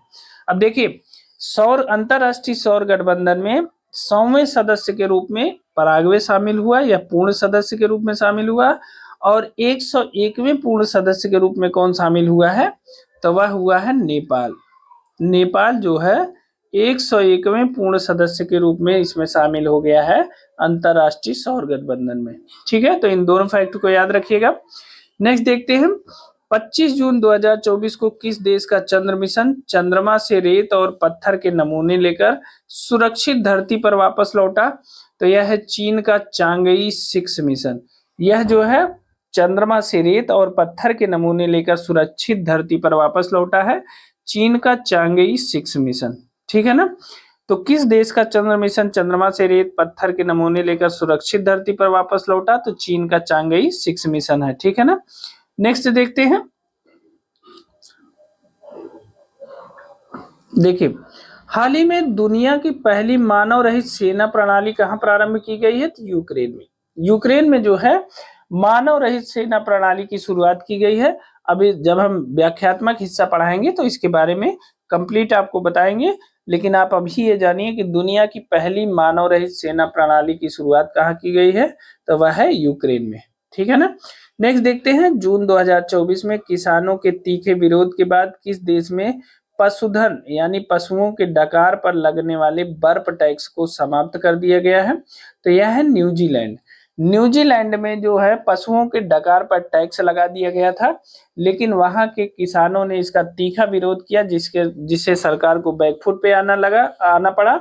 अब देखिए, अंतरराष्ट्रीय सौर गठबंधन में 100वें सदस्य के रूप में पराग्वे शामिल हुआ या पूर्ण सदस्य के रूप में शामिल हुआ, और 101वें पूर्ण सदस्य के रूप में कौन शामिल हुआ है? तो वह हुआ है नेपाल। नेपाल जो है 101वें पूर्ण सदस्य के रूप में इसमें शामिल हो गया है अंतरराष्ट्रीय सौर गठबंधन में, ठीक है, तो इन दोनों फैक्ट को याद रखिएगा। नेक्स्ट देखते हैं, 25 जून 2024 को किस देश का चंद्र मिशन चंद्रमा से रेत और पत्थर के नमूने लेकर सुरक्षित धरती पर वापस लौटा? तो यह है चीन का चांगई 6 मिशन। यह जो है चंद्रमा से रेत और पत्थर के नमूने लेकर सुरक्षित धरती पर वापस लौटा है चीन का चांगई 6 मिशन, ठीक है ना। तो किस देश का चंद्र मिशन चंद्रमा से रेत पत्थर के नमूने लेकर सुरक्षित धरती पर वापस लौटा? तो चीन का चांगई 6 मिशन है, ठीक है ना। नेक्स्ट देखते हैं, देखिए, हाल ही में दुनिया की पहली मानव रहित सेना प्रणाली कहाँ प्रारंभ की गई है? तो यूक्रेन में। यूक्रेन में जो है मानव रहित सेना प्रणाली की शुरुआत की गई है। अभी जब हम व्याख्यात्मक हिस्सा पढ़ाएंगे तो इसके बारे में कंप्लीट आपको बताएंगे, लेकिन आप अभी ये जानिए कि दुनिया की पहली मानव रहित सेना प्रणाली की शुरुआत कहाँ की गई है? तो वह है यूक्रेन में। ठीक है ना। नेक्स्ट देखते हैं, जून 2024 में किसानों के तीखे विरोध के बाद किस देश में पशुधन यानी पशुओं के डकार पर लगने वाले बर्फ टैक्स को समाप्त कर दिया गया है? तो यह है न्यूजीलैंड। न्यूजीलैंड में जो है पशुओं के डकार पर टैक्स लगा दिया गया था, लेकिन वहां के किसानों ने इसका तीखा विरोध किया, जिससे सरकार को बैकफुट पे आना पड़ा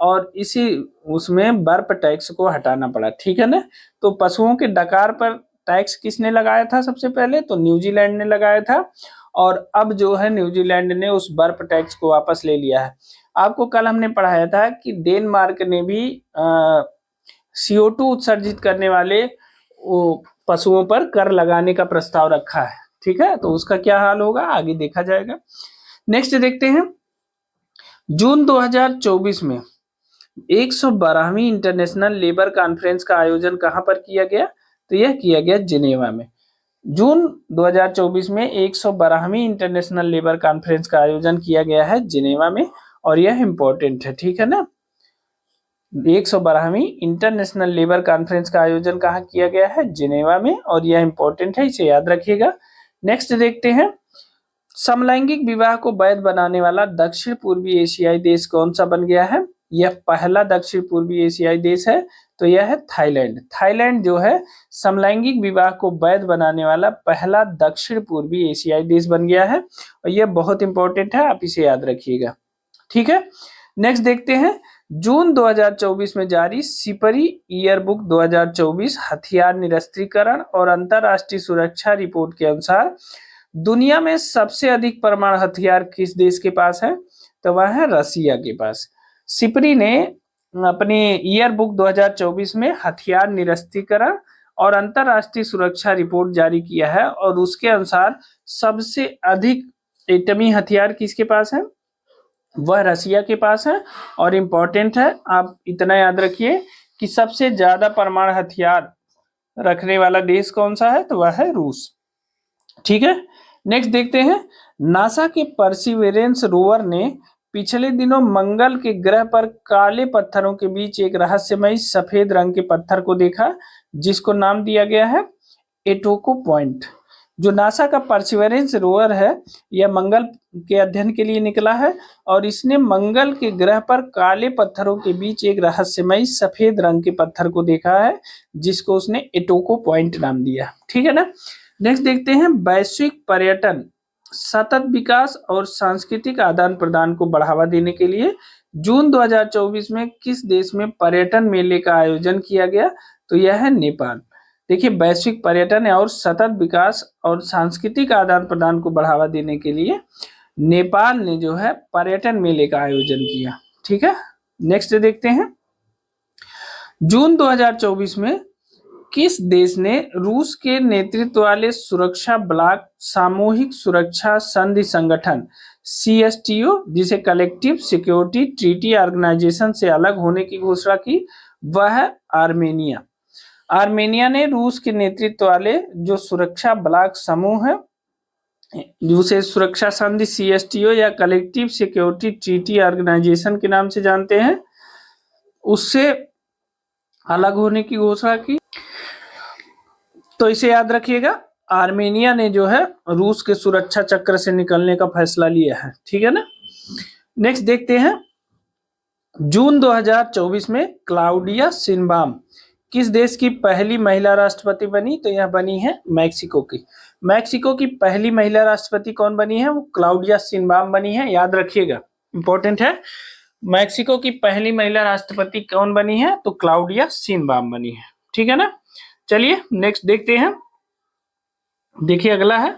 और इसी उसमें बर्फ टैक्स को हटाना पड़ा। ठीक है ना। तो पशुओं के डकार पर टैक्स किसने लगाया था? सबसे पहले तो न्यूजीलैंड ने लगाया था, और अब जो है न्यूजीलैंड ने उस बर्फ टैक्स को वापस ले लिया है। आपको कल हमने पढ़ाया था कि डेनमार्क ने भी CO2 उत्सर्जित करने वाले पशुओं पर कर लगाने का प्रस्ताव रखा है। ठीक है, तो उसका क्या हाल होगा आगे देखा जाएगा। नेक्स्ट देखते हैं, जून 2024 में 112वीं इंटरनेशनल लेबर कॉन्फ्रेंस का आयोजन कहां पर किया गया? तो यह किया गया जिनेवा में। जून 2024 में 112वीं इंटरनेशनल लेबर कॉन्फ्रेंस का आयोजन किया गया है जिनेवा में, और यह इंपॉर्टेंट है। ठीक है ना। 112वीं इंटरनेशनल लेबर कॉन्फ्रेंस का आयोजन कहाँ किया गया है? जिनेवा में, और यह इंपॉर्टेंट है, इसे याद रखिएगा। नेक्स्ट देखते हैं, समलैंगिक विवाह को वैध बनाने वाला दक्षिण पूर्वी एशियाई देश कौन सा बन गया है? यह पहला दक्षिण पूर्वी एशियाई देश है, तो यह है थाईलैंड। थाईलैंड जो है समलैंगिक विवाह को वैध बनाने वाला पहला दक्षिण पूर्वी एशियाई देश बन गया है, और यह बहुत इंपॉर्टेंट है, आप इसे याद रखिएगा। ठीक है। नेक्स्ट देखते हैं, जून 2024 में जारी सिपरी ईयरबुक 2024 हथियार निरस्त्रीकरण और अंतरराष्ट्रीय सुरक्षा रिपोर्ट के अनुसार दुनिया में सबसे अधिक परमाणु हथियार किस देश के पास है? तो वह है रसिया के पास। सिपरी ने अपनी ईयरबुक 2024 में हथियार निरस्त्रीकरण और अंतरराष्ट्रीय सुरक्षा रिपोर्ट जारी किया है, और उसके अनुसार सबसे अधिक एटमी हथियार किसके पास है? वह रसिया के पास है। और इंपॉर्टेंट है, आप इतना याद रखिए कि सबसे ज्यादा परमाणु हथियार रखने वाला देश कौन सा है? तो वह है रूस। ठीक है। नेक्स्ट देखते हैं, नासा के परसिवेरेंस रोवर ने पिछले दिनों मंगल के ग्रह पर काले पत्थरों के बीच एक रहस्यमयी सफेद रंग के पत्थर को देखा, जिसको नाम दिया गया है एटोको पॉइंट। जो नासा का परसिवेरेंस रोवर है, यह मंगल के अध्ययन के लिए निकला है, और इसने मंगल के ग्रह पर काले पत्थरों के बीच एक रहस्यमयी सफेद रंग के पत्थर को देखा है, जिसको उसने एटोको पॉइंट नाम दिया। ठीक है ना। नेक्स्ट देखते हैं, वैश्विक पर्यटन, सतत विकास और सांस्कृतिक आदान प्रदान को बढ़ावा देने के लिए जून 2024 में किस देश में पर्यटन मेले का आयोजन किया गया? तो यह है नेपाल। देखिए, वैश्विक पर्यटन और सतत विकास और सांस्कृतिक आदान प्रदान को बढ़ावा देने के लिए नेपाल ने जो है पर्यटन मेले का आयोजन किया। ठीक है। नेक्स्ट देखते हैं, जून 2024 में किस देश ने रूस के नेतृत्व वाले सुरक्षा ब्लॉक सामूहिक सुरक्षा संधि संगठन CSTO, जिसे कलेक्टिव सिक्योरिटी ट्रीटी ऑर्गेनाइजेशन से अलग होने की घोषणा की? वह है आर्मेनिया। आर्मेनिया ने रूस के नेतृत्व वाले जो सुरक्षा ब्लॉक समूह है, जिसे सुरक्षा संधि CSTO या कलेक्टिव सिक्योरिटी ट्रीटी ऑर्गेनाइजेशन के नाम से जानते हैं, उससे अलग होने की घोषणा की। तो इसे याद रखिएगा, आर्मेनिया ने जो है रूस के सुरक्षा चक्र से निकलने का फैसला लिया है। ठीक है ना। नेक्स्ट देखते हैं, जून 2024 में क्लाउडिया शिनबाम किस देश की पहली महिला राष्ट्रपति बनी? तो यह बनी है मैक्सिको की। मैक्सिको की पहली महिला राष्ट्रपति कौन बनी है? वो क्लाउडिया शिनबाम बनी है, याद रखिएगा, इंपॉर्टेंट है। मैक्सिको की पहली महिला राष्ट्रपति कौन बनी है? तो क्लाउडिया शिनबाम बनी है। ठीक है ना। चलिए नेक्स्ट देखते हैं। देखिए अगला है,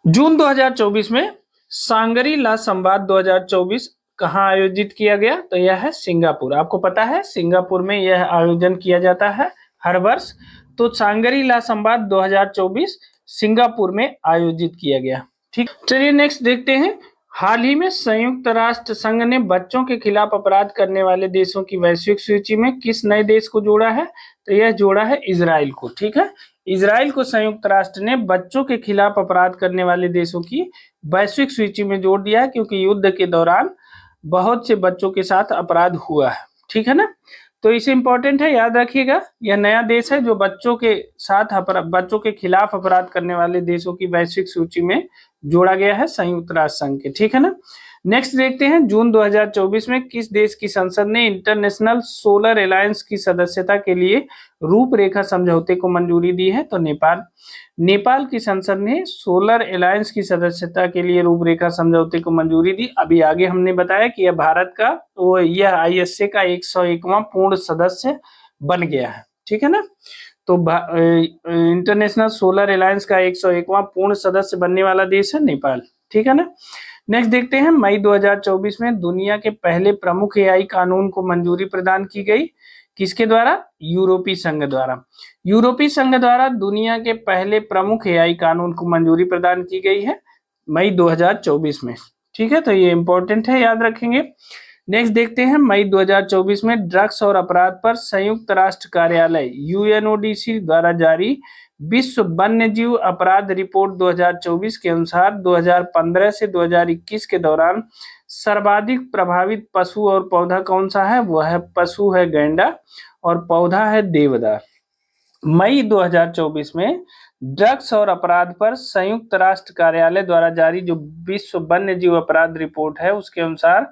जून 2024 में सांगरी ला संवाद 2024 कहाँ आयोजित किया गया? तो यह है सिंगापुर। आपको पता है सिंगापुर में यह आयोजन किया जाता है हर वर्ष। तो सांगरी ला संवाद 2024 सिंगापुर में आयोजित किया गया। ठीक। चलिए नेक्स्ट देखते हैं, हाल ही में संयुक्त राष्ट्र संघ ने बच्चों के खिलाफ अपराध करने वाले देशों की वैश्विक सूची में किस नए देश को जोड़ा है? तो यह जोड़ा है इजराइल को। ठीक है, इजराइल को संयुक्त राष्ट्र ने बच्चों के खिलाफ अपराध करने वाले देशों की वैश्विक सूची में जोड़ दिया है, क्योंकि युद्ध के दौरान बहुत से बच्चों के साथ अपराध हुआ है। ठीक है ना, तो इसे इंपॉर्टेंट है, याद रखिएगा। यह नया देश है जो बच्चों के साथ बच्चों के खिलाफ अपराध करने वाले देशों की वैश्विक सूची में जोड़ा गया है संयुक्त राष्ट्र संघ के। ठीक है ना, नेक्स्ट देखते हैं, जून 2024 में किस देश की संसद ने इंटरनेशनल सोलर अलायंस की सदस्यता के लिए रूपरेखा समझौते को मंजूरी दी है? तो नेपाल। नेपाल की संसद ने सोलर अलायंस की सदस्यता के लिए रूपरेखा समझौते को मंजूरी दी। अभी आगे हमने बताया कि यह भारत का यह आईएसए का 101वां पूर्ण सदस्य बन गया है। ठीक है ना, तो इंटरनेशनल सोलर अलायंस का 101वां पूर्ण सदस्य बनने वाला देश है नेपाल। ठीक है ना, नेक्स्ट देखते हैं, मई 2024 में दुनिया के पहले प्रमुख एआई कानून को मंजूरी प्रदान की गई। किसके द्वारा? यूरोपीय संघ द्वारा। यूरोपीय संघ द्वारा दुनिया के पहले प्रमुख एआई कानून को मंजूरी प्रदान की गई है मई 2024 में। ठीक है, तो ये इंपॉर्टेंट है, याद रखेंगे। नेक्स्ट देखते हैं, मई 2024 में ड्रग्स और अपराध पर संयुक्त राष्ट्र कार्यालय यूएनओडीसी द्वारा जारी विश्व वन्य जीव अपराध रिपोर्ट 2024 के अनुसार 2015 से 2021 के दौरान सर्वाधिक प्रभावित पशु और पौधा कौन सा है? वह है पशु है गैंडा और पौधा है देवदार। मई 2024 में ड्रग्स और अपराध पर संयुक्त राष्ट्र कार्यालय द्वारा जारी जो विश्व वन्य जीव अपराध रिपोर्ट है, उसके अनुसार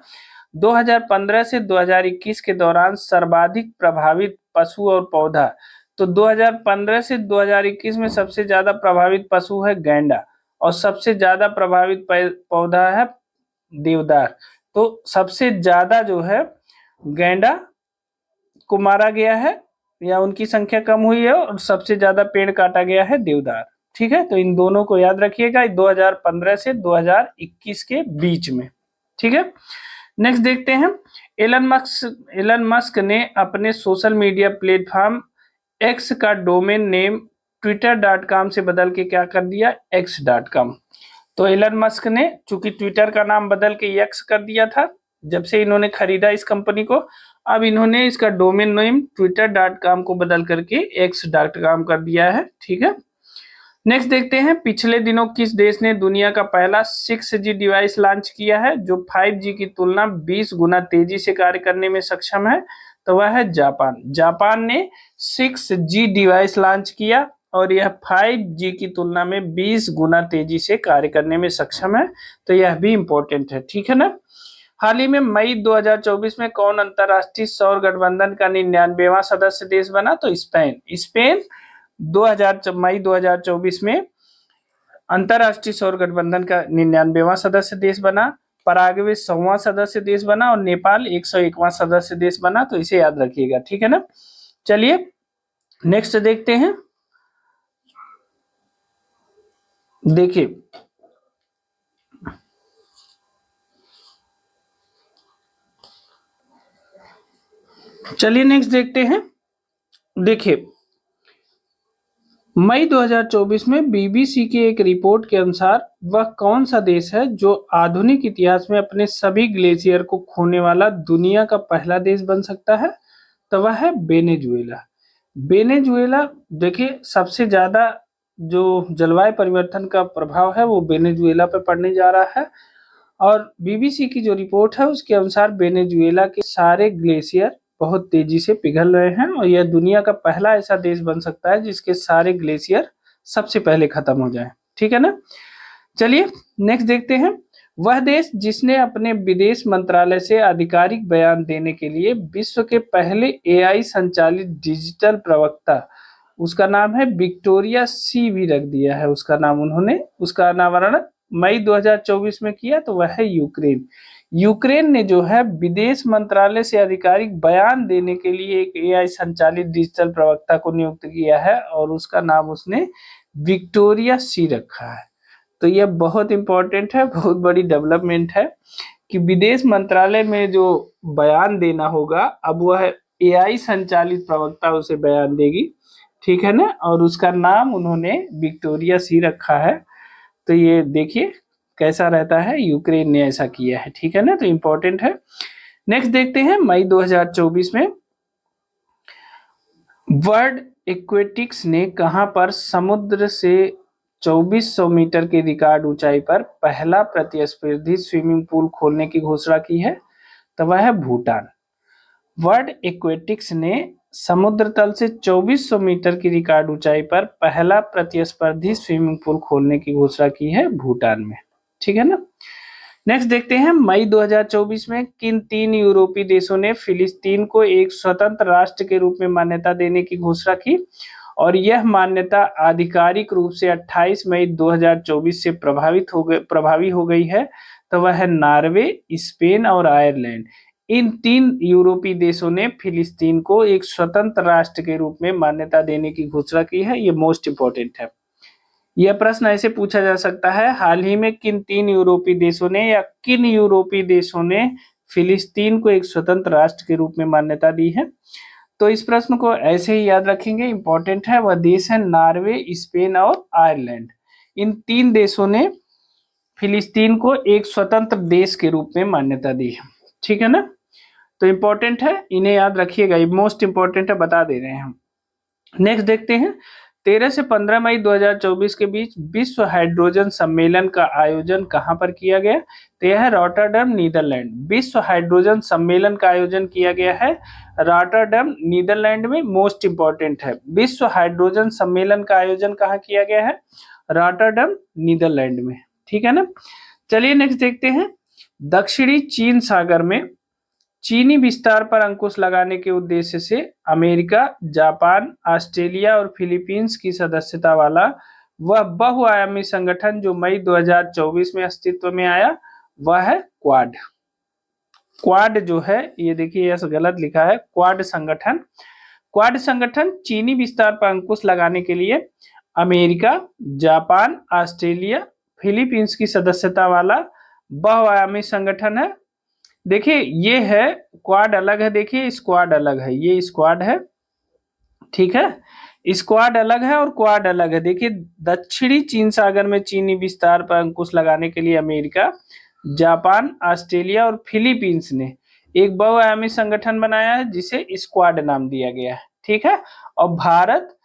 2015 से 2021 के दौरान सर्वाधिक प्रभावित पशु और पौधा, तो 2015 से 2021 में सबसे ज्यादा प्रभावित पशु है गैंडा और सबसे ज्यादा प्रभावित पौधा है देवदार। तो सबसे ज्यादा जो है गैंडा को मारा गया है या उनकी संख्या कम हुई है और सबसे ज्यादा पेड़ काटा गया है देवदार। ठीक है, तो इन दोनों को याद रखिएगा 2015 से 2021 के बीच में। ठीक है, नेक्स्ट देखते हैं, एलन मस्क ने अपने सोशल मीडिया प्लेटफॉर्म एक्स का डोमेन नेम twitter.com से बदल के क्या कर दिया? x.com। तो एलन मस्क ने चूंकि ट्विटर का नाम बदल के एक्स कर दिया था जब से इन्होंने खरीदा इस कंपनी को, अब इन्होंने इसका डोमेन नेम twitter.com को बदल करके x.com कर दिया है। ठीक है, नेक्स्ट देखते हैं, पिछले दिनों किस देश ने दुनिया का पहला 6G डिवाइस लॉन्च किया है जो 5G की तुलना 20 गुना तेजी से कार्य करने में सक्षम है? तो वह है जापान। जापान ने 6G डिवाइस लॉन्च किया और यह 5G की तुलना में 20 गुना तेजी से कार्य करने में सक्षम है, तो यह भी इंपॉर्टेंट है। ठीक है ना, हाल ही में मई 2024 में कौन अंतरराष्ट्रीय सौर गठबंधन का 99वां सदस्य देश बना? तो स्पेन मई 2024 में अंतरराष्ट्रीय सौर गठबंधन का 99वां सदस्य देश बना। पराग्वे 100वां सदस्य देश बना और नेपाल 101वां सदस्य देश बना, तो इसे याद रखिएगा। ठीक है ना, चलिए नेक्स्ट देखते हैं। देखिए चलिए नेक्स्ट देखते हैं। देखिए मई 2024 में बीबीसी की एक रिपोर्ट के अनुसार वह कौन सा देश है जो आधुनिक इतिहास में अपने सभी ग्लेशियर को खोने वाला दुनिया का पहला देश बन सकता है? तो वह है वेनेजुएला। वेनेजुएला देखिए सबसे ज्यादा जो जलवायु परिवर्तन का प्रभाव है वो वेनेजुएला पर पड़ने जा रहा है और बीबीसी की जो रिपोर्ट है उसके अनुसार वेनेजुएला के सारे ग्लेशियर बहुत तेजी से पिघल रहे हैं और यह दुनिया का पहला ऐसा देश बन सकता है जिसके सारे ग्लेशियर सबसे पहले खत्म हो जाएं। ठीक है ना, चलिए नेक्स्ट देखते हैं। वह देश जिसने अपने विदेश मंत्रालय से आधिकारिक बयान देने के लिए विश्व के पहले एआई संचालित डिजिटल प्रवक्ता, उसका नाम है विक्टोरिया सी भी रख दिया है उसका नाम, उन्होंने उसका अनावरण मई 2024 में किया, तो वह है यूक्रेन। यूक्रेन ने जो है विदेश मंत्रालय से आधिकारिक बयान देने के लिए एक एआई संचालित डिजिटल प्रवक्ता को नियुक्त किया है और उसका नाम उसने विक्टोरिया सी रखा है। तो यह बहुत इंपॉर्टेंट है, बहुत बड़ी डेवलपमेंट है कि विदेश मंत्रालय में जो बयान देना होगा अब वह एआई संचालित प्रवक्ता उसे बयान देगी। ठीक है ना, और उसका नाम उन्होंने विक्टोरिया सी रखा है। तो ये देखिए कैसा रहता है, यूक्रेन ने ऐसा किया है, ठीक है ना, तो इंपॉर्टेंट है। नेक्स्ट देखते हैं मई 2024 में वर्ल्ड एक्वेटिक्स ने कहां पर समुद्र से 2400 मीटर की रिकॉर्ड ऊंचाई पर पहला प्रतिस्पर्धी स्विमिंग पूल खोलने की घोषणा की है, तो वह है भूटान। वर्ल्ड एक्वेटिक्स ने समुद्र तल से 2400 मीटर की रिकॉर्ड ऊंचाई पर पहला प्रतिस्पर्धी स्विमिंग पूल खोलने की घोषणा की है भूटान में, ठीक है ना। नेक्स्ट देखते हैं मई 2024 में किन 3 यूरोपीय देशों ने फिलिस्तीन को एक स्वतंत्र राष्ट्र के रूप में मान्यता देने की घोषणा की, और यह मान्यता आधिकारिक रूप से 28 मई 2024 से प्रभावी हो गई है, तो वह है नॉर्वे, स्पेन और आयरलैंड। इन 3 यूरोपीय देशों ने फिलिस्तीन को एक स्वतंत्र राष्ट्र के रूप में मान्यता देने की घोषणा की है। ये मोस्ट इंपॉर्टेंट है। यह प्रश्न ऐसे पूछा जा सकता है, हाल ही में किन 3 यूरोपीय देशों ने या किन यूरोपीय देशों ने फिलिस्तीन को एक स्वतंत्र राष्ट्र के रूप में मान्यता दी है। तो इस प्रश्न को ऐसे ही याद रखेंगे, इंपॉर्टेंट है। वह देश है नॉर्वे, स्पेन और आयरलैंड। इन 3 देशों ने फिलिस्तीन को एक स्वतंत्र देश के रूप में मान्यता दी है, ठीक है ना। तो इंपॉर्टेंट है, इन्हें याद रखिएगा, ये मोस्ट इंपॉर्टेंट है, बता दे रहे हैं हम। नेक्स्ट देखते हैं 13 से 15 मई 2024 के बीच विश्व हाइड्रोजन सम्मेलन का आयोजन कहां पर किया गया, तो यह है रॉटरडम, नीदरलैंड। विश्व हाइड्रोजन सम्मेलन का आयोजन किया गया है रॉटरडम, नीदरलैंड में। मोस्ट इंपॉर्टेंट है, विश्व हाइड्रोजन सम्मेलन का आयोजन कहां किया गया है, रॉटरडम, नीदरलैंड में, ठीक है ना। चलिए नेक्स्ट देखते हैं दक्षिणी चीन सागर में चीनी विस्तार पर अंकुश लगाने के उद्देश्य से अमेरिका, जापान, ऑस्ट्रेलिया और फिलीपींस की सदस्यता वाला वह बहुआयामी संगठन जो मई 2024 में अस्तित्व में आया, वह है क्वाड। क्वाड जो है, ये देखिए यह गलत लिखा है, क्वाड संगठन। क्वाड संगठन चीनी विस्तार पर अंकुश लगाने के लिए अमेरिका, जापान, ऑस्ट्रेलिया, फिलीपींस की सदस्यता वाला बहुआयामी संगठन है। देखिए ये है क्वाड अलग है, देखिए स्क्वाड अलग है, ये स्क्वाड है, ठीक है, स्क्वाड अलग है और क्वाड अलग है। देखिए दक्षिणी चीन सागर में चीनी विस्तार पर अंकुश लगाने के लिए अमेरिका, जापान, ऑस्ट्रेलिया और फिलीपींस ने एक बहुआयामी संगठन बनाया है जिसे स्क्वाड नाम दिया गया है, ठीक है। और भारत,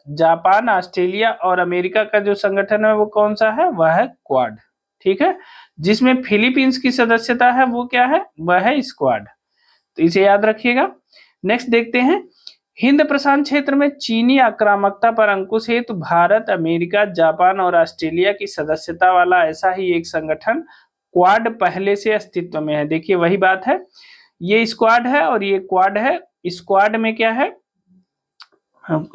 जापान, ऑस्ट्रेलिया और अमेरिका का जो संगठन है वो कौन सा है, वह है क्वाड, ठीक है। जिसमें फिलीपींस की सदस्यता है वो क्या है, वह है स्क्वाड, तो इसे याद रखिएगा। नेक्स्ट देखते हैं हिंद प्रशांत क्षेत्र में चीनी आक्रामकता पर अंकुश हेतु भारत, अमेरिका, जापान और ऑस्ट्रेलिया की सदस्यता वाला ऐसा ही एक संगठन क्वाड पहले से अस्तित्व में है। देखिए वही बात है, ये स्क्वाड है और ये क्वाड है। स्क्वाड में क्या है,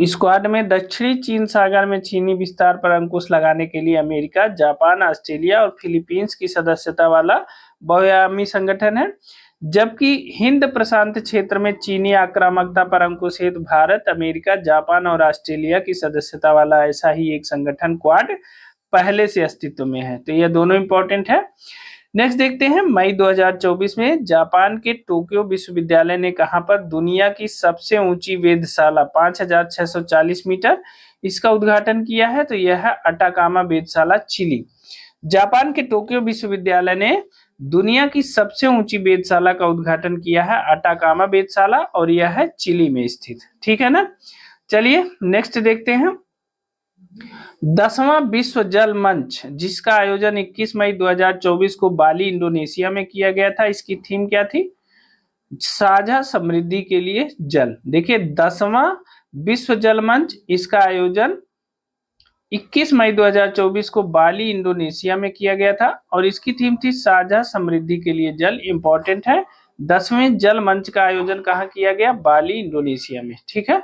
स्क्वाड में दक्षिणी चीन सागर में चीनी विस्तार पर अंकुश लगाने के लिए अमेरिका, जापान, ऑस्ट्रेलिया और फिलीपींस की सदस्यता वाला बहुआयामी संगठन है। जबकि हिंद प्रशांत क्षेत्र में चीनी आक्रामकता पर अंकुश हेतु भारत, अमेरिका, जापान और ऑस्ट्रेलिया की सदस्यता वाला ऐसा ही एक संगठन क्वाड पहले से अस्तित्व में है। तो यह दोनों इंपॉर्टेंट है। नेक्स्ट देखते हैं मई 2024 में जापान के टोक्यो विश्वविद्यालय ने कहां पर दुनिया की सबसे ऊंची वेधशाला 5640 मीटर इसका उद्घाटन किया है, तो यह है अटाकामा वेधशाला, चिली। जापान के टोक्यो विश्वविद्यालय ने दुनिया की सबसे ऊंची वेधशाला का उद्घाटन किया है, अटाकामा वेधशाला, और यह है चिली में स्थित, ठीक है ना। चलिए नेक्स्ट देखते हैं 10वां विश्व जल मंच जिसका आयोजन 21 मई 2024 को बाली, इंडोनेशिया में किया गया था। इसकी थीम क्या थी, साझा समृद्धि के लिए जल। देखिए 10वां विश्व जल मंच, इसका आयोजन 21 मई 2024 को बाली, इंडोनेशिया में किया गया था और इसकी थीम थी साझा समृद्धि के लिए जल। इंपॉर्टेंट है, 10वें जल मंच का आयोजन कहाँ किया गया, बाली, इंडोनेशिया में, ठीक है।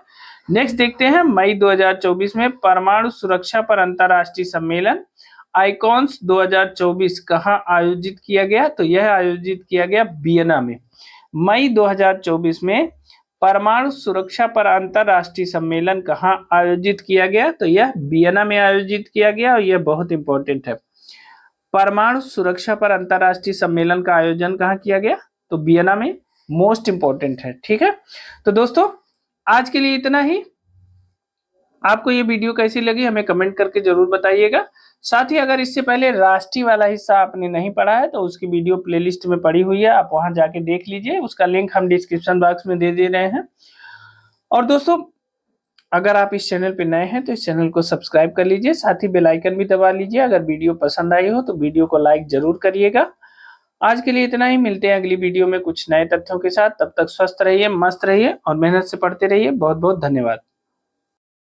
नेक्स्ट देखते हैं मई 2024 में परमाणु सुरक्षा पर अंतरराष्ट्रीय सम्मेलन आइकॉन्स 2024 कहाँ आयोजित किया गया, तो यह आयोजित किया गया वियना में। मई 2024 में परमाणु सुरक्षा पर अंतरराष्ट्रीय सम्मेलन कहाँ आयोजित किया गया, तो यह वियना में आयोजित किया गया और यह बहुत इंपॉर्टेंट है। परमाणु सुरक्षा पर अंतरराष्ट्रीय सम्मेलन का आयोजन कहाँ किया गया, तो वियना में, मोस्ट इंपॉर्टेंट है, ठीक है। तो दोस्तों आज के लिए इतना ही। आपको ये वीडियो कैसी लगी हमें कमेंट करके जरूर बताइएगा। साथ ही अगर इससे पहले राष्ट्रीय वाला हिस्सा आपने नहीं पढ़ा है तो उसकी वीडियो प्लेलिस्ट में पड़ी हुई है, आप वहां जाके देख लीजिए, उसका लिंक हम डिस्क्रिप्शन बॉक्स में दे दे रहे हैं। और दोस्तों, अगर आप इस चैनल पे नए हैं तो इस चैनल को सब्सक्राइब कर लीजिए, साथ ही बेल आइकन भी दबा लीजिए। अगर वीडियो पसंद आई हो तो वीडियो को लाइक जरूर करिएगा। आज के लिए इतना ही, मिलते हैं अगली वीडियो में कुछ नए तथ्यों के साथ। तब तक स्वस्थ रहिए, मस्त रहिए और मेहनत से पढ़ते रहिए। बहुत बहुत धन्यवाद।